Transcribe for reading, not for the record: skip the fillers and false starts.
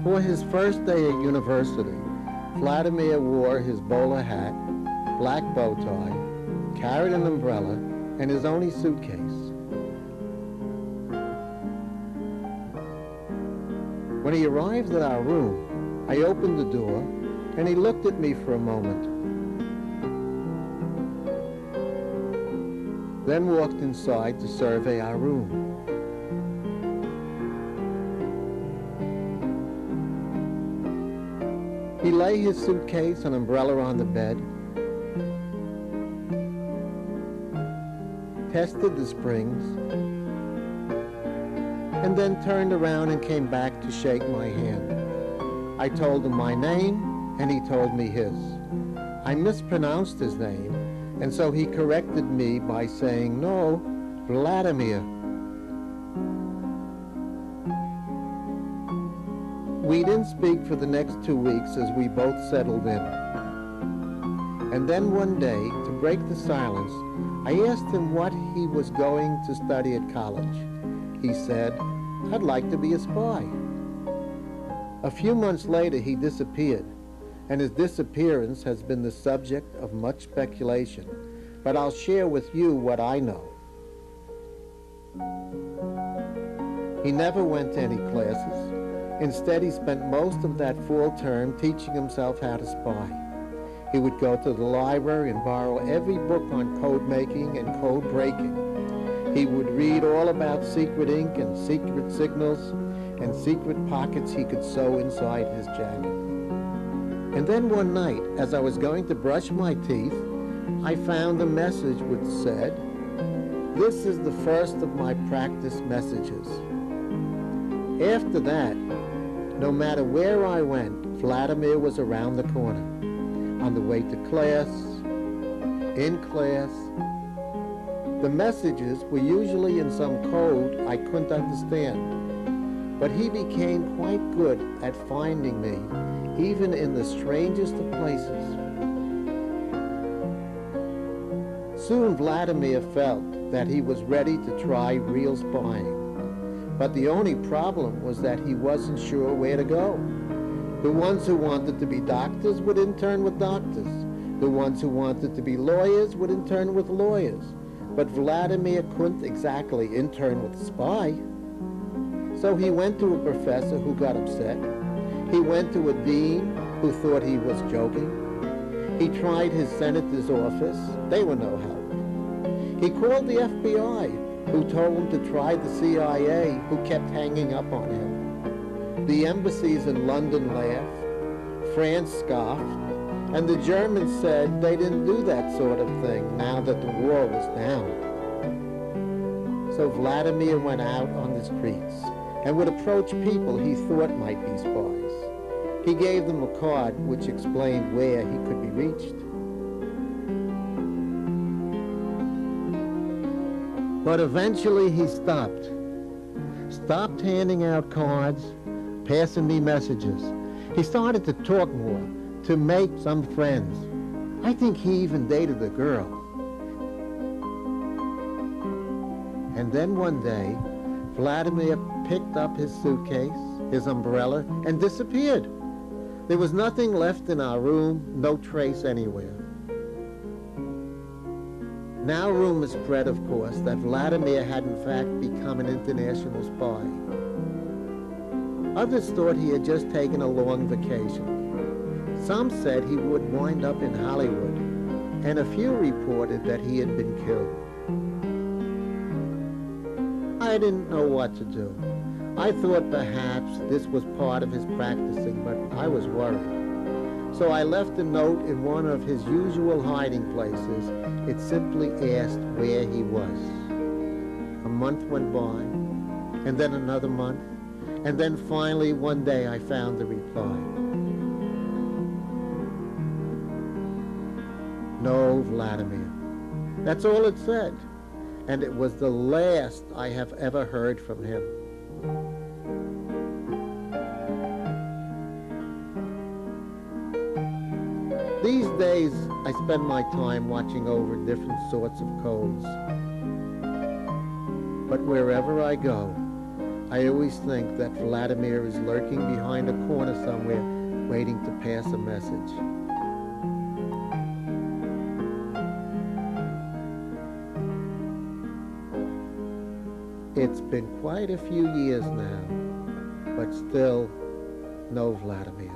For his first day at university, Vladimir wore his bowler hat, black bow tie, carried an umbrella, and his only suitcase. When he arrived at our room, I opened the door, and he looked at me for a moment, then walked inside to survey our room. He lay his suitcase and umbrella on the bed, tested the springs, and then turned around and came back to shake my hand. I told him my name, and he told me his. I mispronounced his name, and so he corrected me by saying, "No, Vladimir." We didn't speak for the next 2 weeks as we both settled in. And then one day, to break the silence, I asked him what he was going to study at college. He said, "I'd like to be a spy." A few months later, he disappeared, and his disappearance has been the subject of much speculation, but I'll share with you what I know. He never went to any classes. Instead, he spent most of that fall term teaching himself how to spy. He would go to the library and borrow every book on code making and code breaking. He would read all about secret ink and secret signals and secret pockets he could sew inside his jacket. And then one night, as I was going to brush my teeth, I found a message which said, "This is the first of my practice messages." After that, no matter where I went, Vladimir was around the corner, on the way to class, in class. The messages were usually in some code I couldn't understand, but he became quite good at finding me, even in the strangest of places. Soon Vladimir felt that he was ready to try real spying. But the only problem was that he wasn't sure where to go. The ones who wanted to be doctors would intern with doctors. The ones who wanted to be lawyers would intern with lawyers. But Vladimir couldn't exactly intern with a spy. So he went to a professor who got upset. He went to a dean who thought he was joking. He tried his senator's office. They were no help. He called the FBI, who told him to try the CIA, who kept hanging up on him. The embassies in London laughed, France scoffed, and the Germans said they didn't do that sort of thing now that the war was down. So Vladimir went out on the streets and would approach people he thought might be spies. He gave them a card which explained where he could be reached. But eventually he stopped handing out cards, passing me messages. He started to talk more, to make some friends. I think he even dated a girl. And then one day, Vladimir picked up his suitcase, his umbrella, and disappeared. There was nothing left in our room, no trace anywhere. Now rumors spread, of course, that Vladimir had in fact become an international spy. Others thought he had just taken a long vacation. Some said he would wind up in Hollywood, and a few reported that he had been killed. I didn't know what to do. I thought perhaps this was part of his practicing, but I was worried. So I left a note in one of his usual hiding places. It simply asked where he was. A month went by, and then another month, and then finally one day I found the reply. No, Vladimir. That's all it said, and it was the last I have ever heard from him. These days, I spend my time watching over different sorts of codes. But wherever I go, I always think that Vladimir is lurking behind a corner somewhere, waiting to pass a message. It's been quite a few years now, but still no Vladimir.